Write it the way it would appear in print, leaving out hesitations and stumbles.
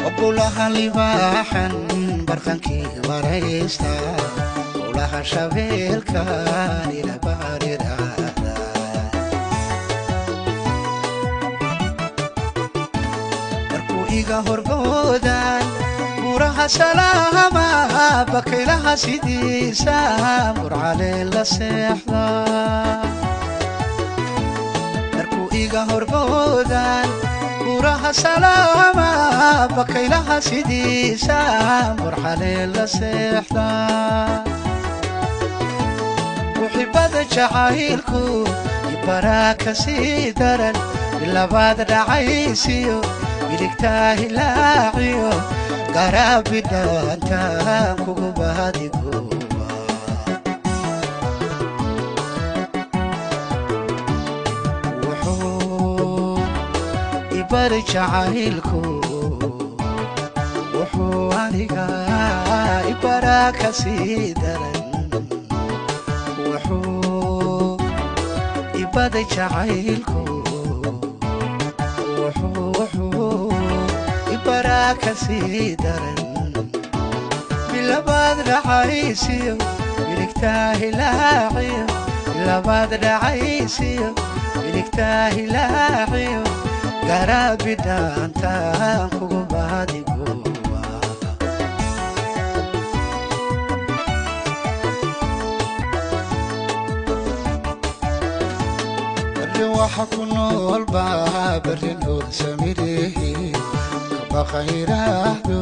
وقولها libaaxan barqankii waraysta qowlaha shabeelkan ila barirada markuu iga horboodan buraha salaama bakaylaha sidiisa murcaleen la seexda markuu iga horboodan buraha salaama bakaylaha sidiisa murcaleen la seexda muxibada jacaylku ibaraka sii daran labaad dhacaysiyo midigtaa hilaaciyo garabi dhaantaan kugu baadiguba wuxuu ibari jacaylku wuxuu aniga ibaraka sii daran wuxuu ibari jacaylku wuxuu ibaraka sii daran bilabaad dhacaysiyo midigtaa hilaaciyo bilabaad dhacaysiyo midigtaa hilaaciyo garabi dhaantaan kugu baadiguba barri waxa ku nool baa barri nool samireehi kaba khayraahdo